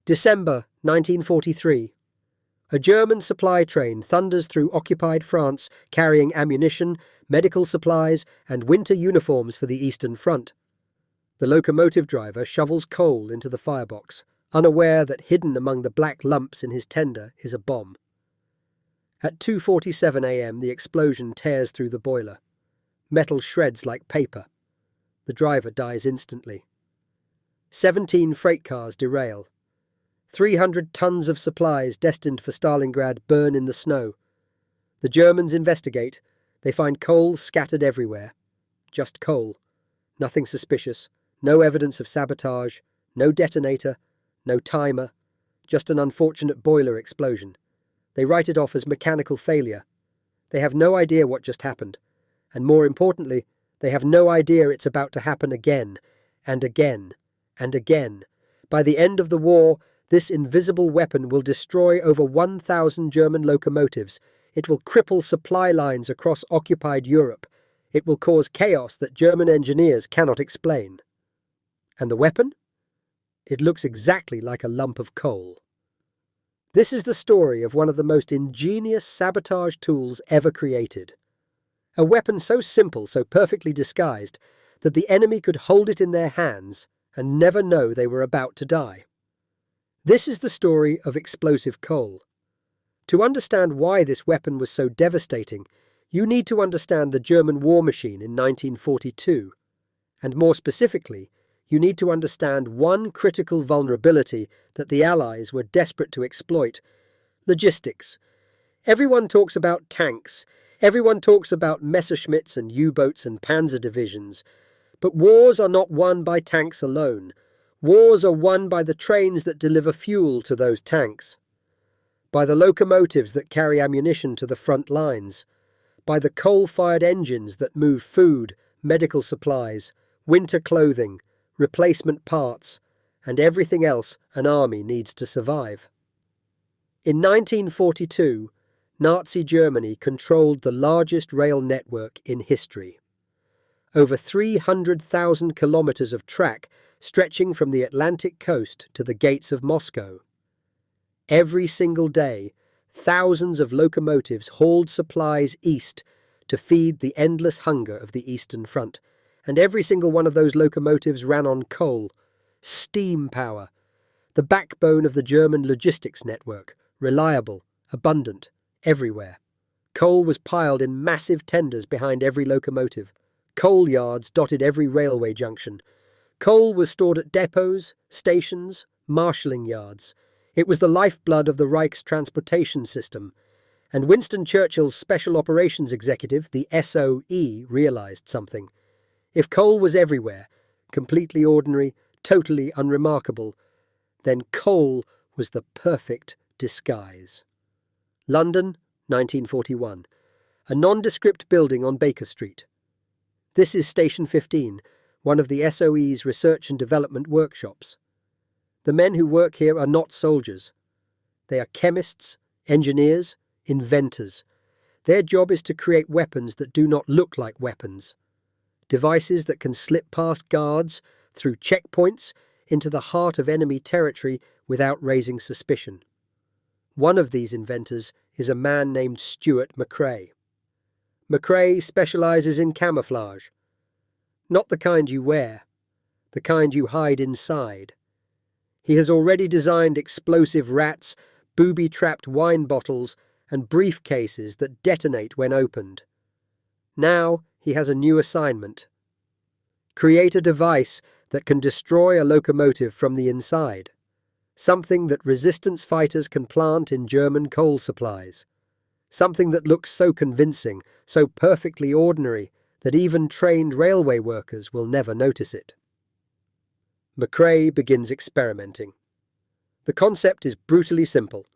December 1943. A German supply train thunders through occupied France carrying ammunition, medical supplies, and winter uniforms for the Eastern Front. The locomotive driver shovels coal into the firebox, unaware that hidden among the black lumps in his tender is a bomb. At 2:47 a.m. the explosion tears through the boiler. Metal shreds like paper. The driver dies instantly. 17 freight cars derail. 300 tons of supplies destined for Stalingrad burn in the snow. The Germans investigate. They find coal scattered everywhere. Just coal. Nothing suspicious. No evidence of sabotage. No detonator. No timer. Just an unfortunate boiler explosion. They write it off as mechanical failure. They have no idea what just happened. And more importantly, they have no idea it's about to happen again, and again, and again. By the end of the war, this invisible weapon will destroy over 1,000 German locomotives. It will cripple supply lines across occupied Europe. It will cause chaos that German engineers cannot explain. And the weapon? It looks exactly like a lump of coal. This is the story of one of the most ingenious sabotage tools ever created. A weapon so simple, so perfectly disguised, that the enemy could hold it in their hands and never know they were about to die. This is the story of explosive coal. To understand why this weapon was so devastating, you need to understand the German war machine in 1942, and more specifically, you need to understand one critical vulnerability that the Allies were desperate to exploit: logistics. Everyone talks about tanks, everyone talks about Messerschmitts and U-boats and panzer divisions, but wars are not won by tanks alone. Wars are won by the trains that deliver fuel to those tanks, by the locomotives that carry ammunition to the front lines, by the coal-fired engines that move food, medical supplies, winter clothing, replacement parts, and everything else an army needs to survive. In 1942, Nazi Germany controlled the largest rail network in history. Over 300,000 kilometers of track stretching from the Atlantic coast to the gates of Moscow. Every single day, thousands of locomotives hauled supplies east to feed the endless hunger of the Eastern Front, and every single one of those locomotives ran on coal, steam power, the backbone of the German logistics network, reliable, abundant, everywhere. Coal was piled in massive tenders behind every locomotive. Coal yards dotted every railway junction. Coal was stored at depots, stations, marshalling yards. It was the lifeblood of the Reich's transportation system, and Winston Churchill's Special Operations Executive, the SOE, realized something. If coal was everywhere, completely ordinary, totally unremarkable, then coal was the perfect disguise. London, 1941. A nondescript building on Baker Street. This is Station 15, one of the SOE's research and development workshops. The men who work here are not soldiers. They are chemists, engineers, inventors. Their job is to create weapons that do not look like weapons. Devices that can slip past guards, through checkpoints, into the heart of enemy territory without raising suspicion. One of these inventors is a man named Stuart McCrae. McCrae specializes in camouflage. Not the kind you wear, the kind you hide inside. He has already designed explosive rats, booby-trapped wine bottles, and briefcases that detonate when opened. Now he has a new assignment. Create a device that can destroy a locomotive from the inside. Something that resistance fighters can plant in German coal supplies. Something that looks so convincing, so perfectly ordinary, that even trained railway workers will never notice it. McCrae begins experimenting. The concept is brutally simple.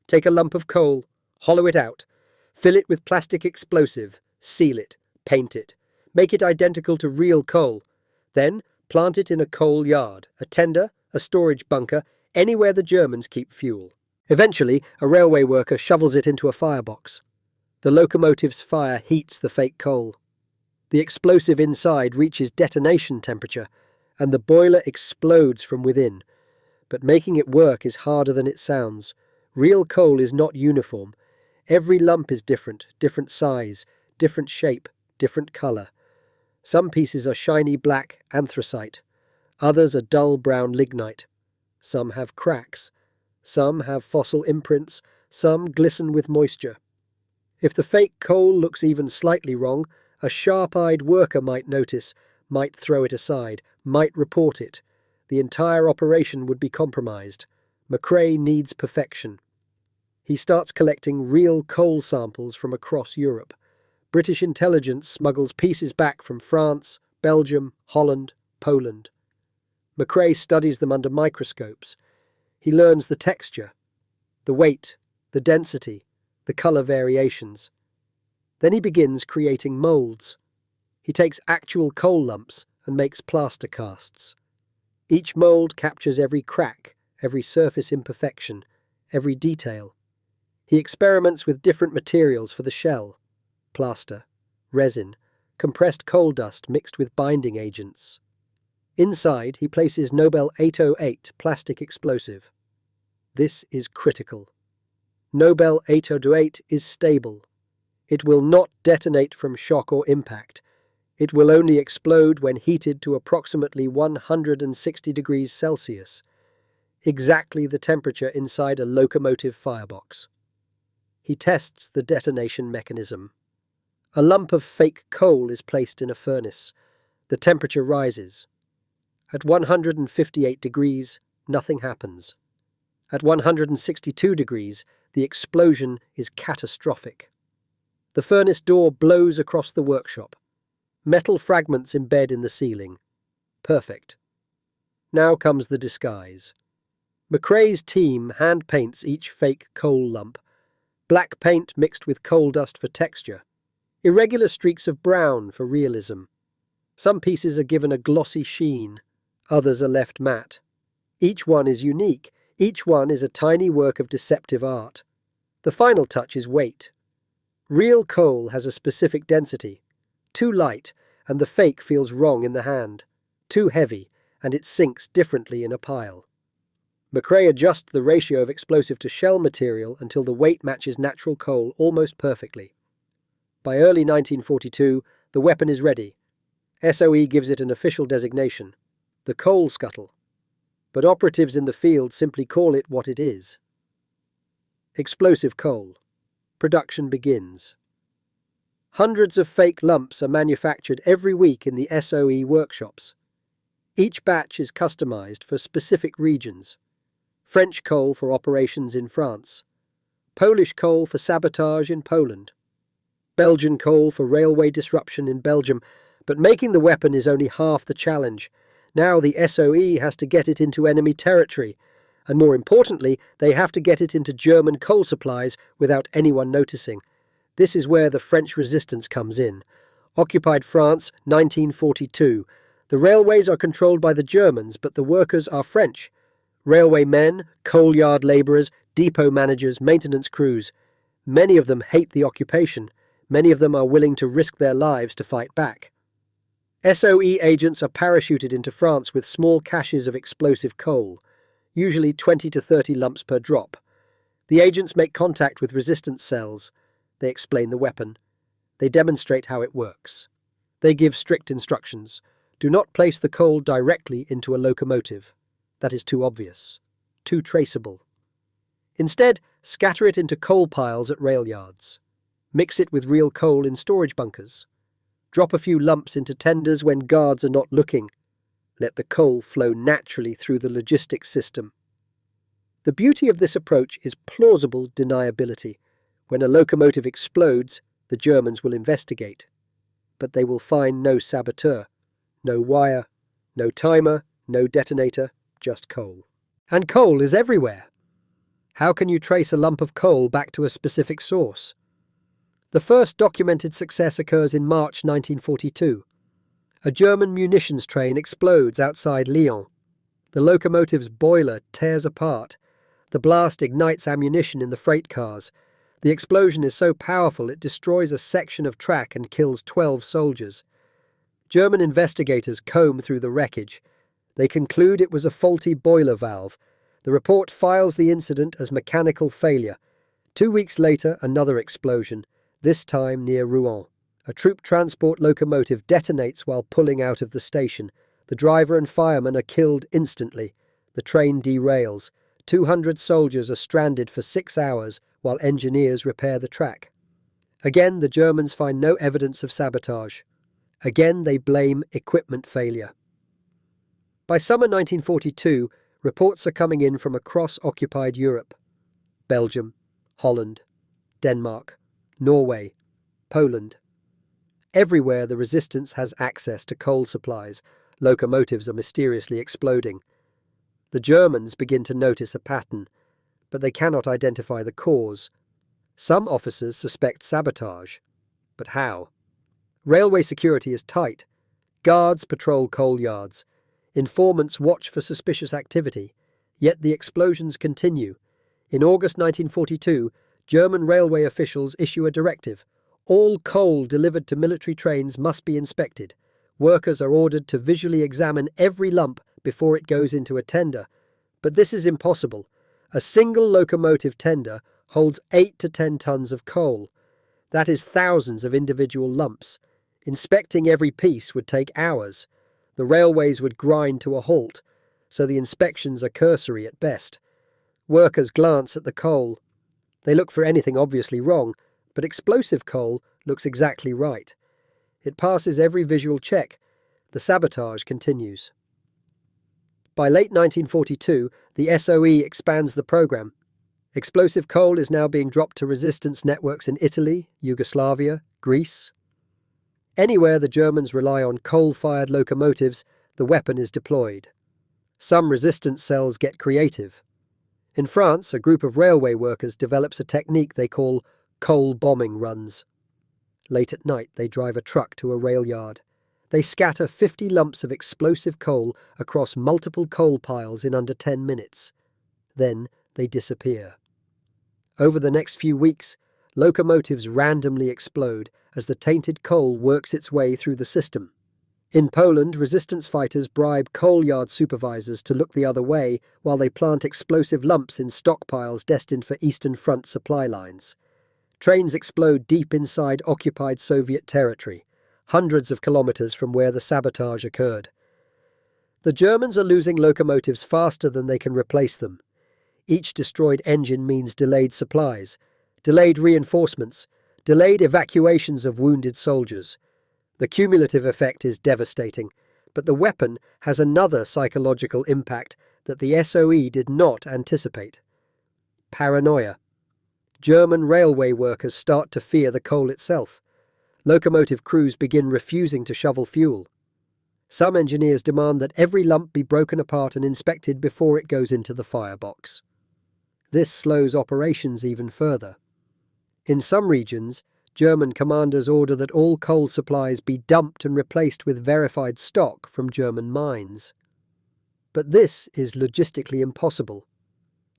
Take a lump of coal, hollow it out, fill it with plastic explosive, seal it, paint it, make it identical to real coal, then plant it in a coal yard, a tender, a storage bunker, anywhere the Germans keep fuel. Eventually, a railway worker shovels it into a firebox. The locomotive's fire heats the fake coal. The explosive inside reaches detonation temperature, and the boiler explodes from within. But making it work is harder than it sounds. Real coal is not uniform. Every lump is different, different size, different shape, different color. Some pieces are shiny black anthracite. Others are dull brown lignite. Some have cracks. Some have fossil imprints. Some glisten with moisture. If the fake coal looks even slightly wrong, a sharp-eyed worker might notice, might throw it aside, might report it. The entire operation would be compromised. McRae needs perfection. He starts collecting real coal samples from across Europe. British intelligence smuggles pieces back from France, Belgium, Holland, Poland. McRae studies them under microscopes. He learns the texture, the weight, the density, the color variations. Then he begins creating molds. He takes actual coal lumps and makes plaster casts. Each mold captures every crack, every surface imperfection, every detail. He experiments with different materials for the shell: plaster, resin, compressed coal dust mixed with binding agents. Inside, he places Nobel 808 plastic explosive. This is critical. Nobel 808 is stable. It will not detonate from shock or impact. It will only explode when heated to approximately 160 degrees Celsius, exactly the temperature inside a locomotive firebox. He tests the detonation mechanism. A lump of fake coal is placed in a furnace. The temperature rises. At 158 degrees, nothing happens. At 162 degrees, the explosion is catastrophic. The furnace door blows across the workshop. Metal fragments embed in the ceiling. Perfect. Now comes the disguise. McRae's team hand paints each fake coal lump. Black paint mixed with coal dust for texture. Irregular streaks of brown for realism. Some pieces are given a glossy sheen. Others are left matte. Each one is unique. Each one is a tiny work of deceptive art. The final touch is weight. Real coal has a specific density. Too light, and the fake feels wrong in the hand. Too heavy, and it sinks differently in a pile. McRae adjusts the ratio of explosive to shell material until the weight matches natural coal almost perfectly. By early 1942, the weapon is ready. SOE gives it an official designation, the coal scuttle. But operatives in the field simply call it what it is. Explosive coal. Production begins. Hundreds of fake lumps are manufactured every week in the SOE workshops. Each batch is customized for specific regions. French coal for operations in France. Polish coal for sabotage in Poland. Belgian coal for railway disruption in Belgium. But making the weapon is only half the challenge. Now the SOE has to get it into enemy territory. And more importantly, they have to get it into German coal supplies without anyone noticing. This is where the French resistance comes in. Occupied France, 1942. The railways are controlled by the Germans, but the workers are French. Railway men, coal yard labourers, depot managers, maintenance crews. Many of them hate the occupation. Many of them are willing to risk their lives to fight back. SOE agents are parachuted into France with small caches of explosive coal, usually 20 to 30 lumps per drop. The agents make contact with resistance cells. They explain the weapon. They demonstrate how it works. They give strict instructions. Do not place the coal directly into a locomotive. That is too obvious, too traceable. Instead, scatter it into coal piles at rail yards. Mix it with real coal in storage bunkers. Drop a few lumps into tenders when guards are not looking. Let the coal flow naturally through the logistics system. The beauty of this approach is plausible deniability. When a locomotive explodes, the Germans will investigate. But they will find no saboteur, no wire, no timer, no detonator, just coal. And coal is everywhere. How can you trace a lump of coal back to a specific source? The first documented success occurs in March 1942. A German munitions train explodes outside Lyon. The locomotive's boiler tears apart. The blast ignites ammunition in the freight cars. The explosion is so powerful it destroys a section of track and kills 12 soldiers. German investigators comb through the wreckage. They conclude it was a faulty boiler valve. The report files the incident as mechanical failure. 2 weeks later, another explosion, this time near Rouen. A troop transport locomotive detonates while pulling out of the station. The driver and fireman are killed instantly. The train derails. 200 soldiers are stranded for 6 hours while engineers repair the track. Again, the Germans find no evidence of sabotage. Again, they blame equipment failure. By summer 1942, reports are coming in from across occupied Europe. Belgium, Holland, Denmark, Norway, Poland. Everywhere the resistance has access to coal supplies, locomotives are mysteriously exploding. The Germans begin to notice a pattern, but they cannot identify the cause. Some officers suspect sabotage. But how? Railway security is tight. Guards patrol coal yards. Informants watch for suspicious activity. Yet the explosions continue. In August 1942, German railway officials issue a directive. All coal delivered to military trains must be inspected. Workers are ordered to visually examine every lump before it goes into a tender. But this is impossible. A single locomotive tender holds 8 to 10 tons of coal. That is thousands of individual lumps. Inspecting every piece would take hours. The railways would grind to a halt, so the inspections are cursory at best. Workers glance at the coal. They look for anything obviously wrong, but explosive coal looks exactly right. It passes every visual check. The sabotage continues. By late 1942, the SOE expands the program. Explosive coal is now being dropped to resistance networks in Italy, Yugoslavia, Greece. Anywhere the Germans rely on coal-fired locomotives, the weapon is deployed. Some resistance cells get creative. In France, a group of railway workers develops a technique they call coal bombing runs. Late at night, they drive a truck to a rail yard. They scatter 50 lumps of explosive coal across multiple coal piles in under 10 minutes. Then they disappear. Over the next few weeks, locomotives randomly explode as the tainted coal works its way through the system. In Poland, resistance fighters bribe coal yard supervisors to look the other way while they plant explosive lumps in stockpiles destined for Eastern Front supply lines. Trains explode deep inside occupied Soviet territory, hundreds of kilometers from where the sabotage occurred. The Germans are losing locomotives faster than they can replace them. Each destroyed engine means delayed supplies, delayed reinforcements, delayed evacuations of wounded soldiers. The cumulative effect is devastating, but the weapon has another psychological impact that the SOE did not anticipate. Paranoia. German railway workers start to fear the coal itself. Locomotive crews begin refusing to shovel fuel. Some engineers demand that every lump be broken apart and inspected before it goes into the firebox. This slows operations even further. In some regions, German commanders order that all coal supplies be dumped and replaced with verified stock from German mines. But this is logistically impossible.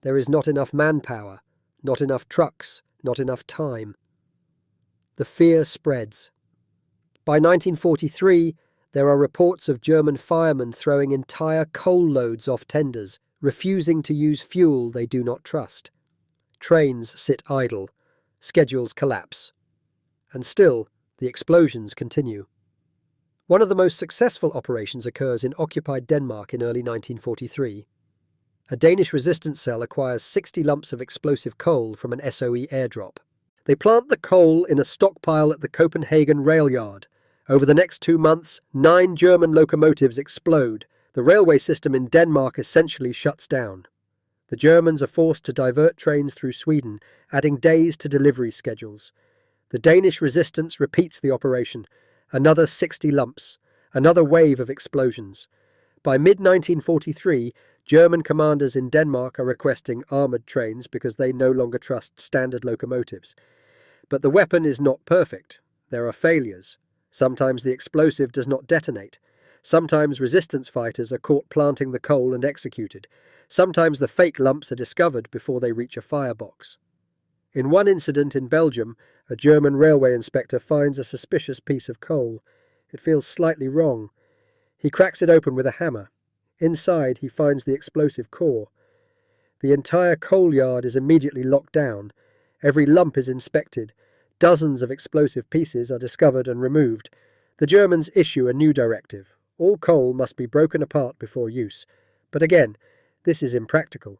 There is not enough manpower, not enough trucks, not enough time. The fear spreads. By 1943, there are reports of German firemen throwing entire coal loads off tenders, refusing to use fuel they do not trust. Trains sit idle. Schedules collapse. And still, the explosions continue. One of the most successful operations occurs in occupied Denmark in early 1943. A Danish resistance cell acquires 60 lumps of explosive coal from an SOE airdrop. They plant the coal in a stockpile at the Copenhagen rail yard. Over the next 2 months, 9 German locomotives explode. The railway system in Denmark essentially shuts down. The Germans are forced to divert trains through Sweden, adding days to delivery schedules. The Danish resistance repeats the operation. Another 60 lumps. Another wave of explosions. By mid-1943, German commanders in Denmark are requesting armoured trains because they no longer trust standard locomotives. But the weapon is not perfect. There are failures. Sometimes the explosive does not detonate. Sometimes resistance fighters are caught planting the coal and executed. Sometimes the fake lumps are discovered before they reach a firebox. In one incident in Belgium, a German railway inspector finds a suspicious piece of coal. It feels slightly wrong. He cracks it open with a hammer. Inside, he finds the explosive core. The entire coal yard is immediately locked down. Every lump is inspected. Dozens of explosive pieces are discovered and removed. The Germans issue a new directive. All coal must be broken apart before use. But again, this is impractical.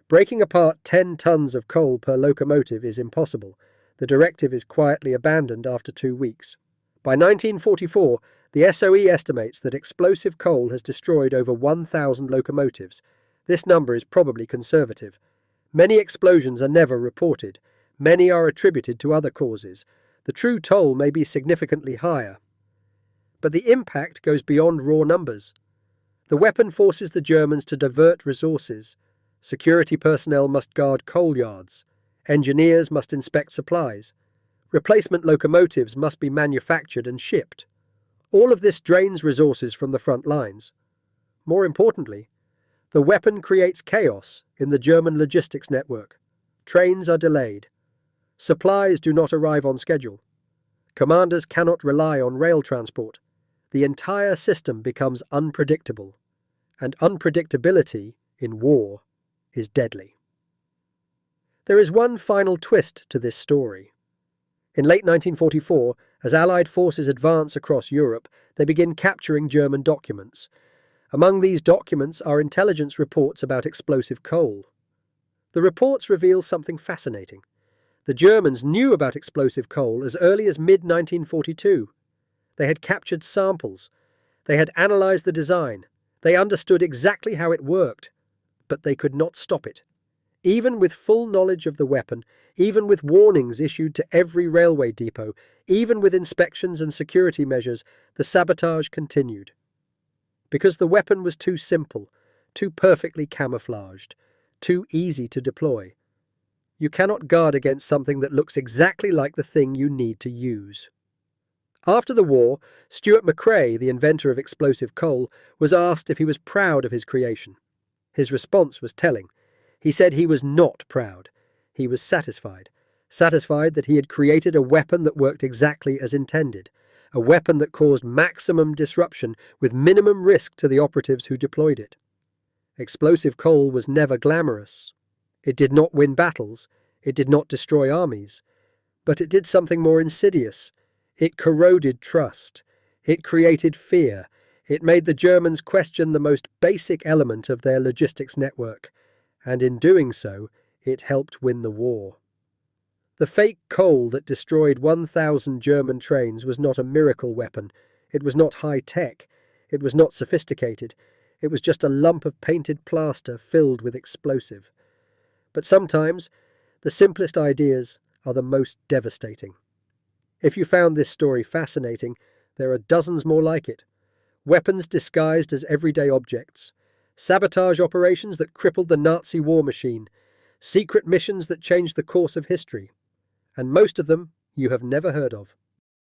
Breaking apart 10 tons of coal per locomotive is impossible. The directive is quietly abandoned after 2 weeks. By 1944, the SOE estimates that explosive coal has destroyed over 1,000 locomotives. This number is probably conservative. Many explosions are never reported. Many are attributed to other causes. The true toll may be significantly higher. But the impact goes beyond raw numbers. The weapon forces the Germans to divert resources. Security personnel must guard coal yards. Engineers must inspect supplies. Replacement locomotives must be manufactured and shipped. All of this drains resources from the front lines. More importantly, the weapon creates chaos in the German logistics network. Trains are delayed. Supplies do not arrive on schedule. Commanders cannot rely on rail transport. The entire system becomes unpredictable. And unpredictability in war is deadly. There is one final twist to this story. In late 1944, as Allied forces advance across Europe, they begin capturing German documents. Among these documents are intelligence reports about explosive coal. The reports reveal something fascinating. The Germans knew about explosive coal as early as mid-1942. They had captured samples. They had analyzed the design. They understood exactly how it worked. But they could not stop it. Even with full knowledge of the weapon, even with warnings issued to every railway depot, even with inspections and security measures, the sabotage continued. Because the weapon was too simple, too perfectly camouflaged, too easy to deploy. You cannot guard against something that looks exactly like the thing you need to use. After the war, Stuart McCrae, the inventor of explosive coal, was asked if he was proud of his creation. His response was telling. He said he was not proud. He was satisfied. Satisfied that he had created a weapon that worked exactly as intended. A weapon that caused maximum disruption with minimum risk to the operatives who deployed it. Explosive coal was never glamorous. It did not win battles. It did not destroy armies. But it did something more insidious. It corroded trust. It created fear. It made the Germans question the most basic element of their logistics network. And in doing so, it helped win the war. The fake coal that destroyed 1,000 German trains was not a miracle weapon. It was not high-tech. It was not sophisticated. It was just a lump of painted plaster filled with explosive. But sometimes, the simplest ideas are the most devastating. If you found this story fascinating, there are dozens more like it. Weapons disguised as everyday objects. Sabotage operations that crippled the Nazi war machine. Secret missions that changed the course of history. And most of them you have never heard of.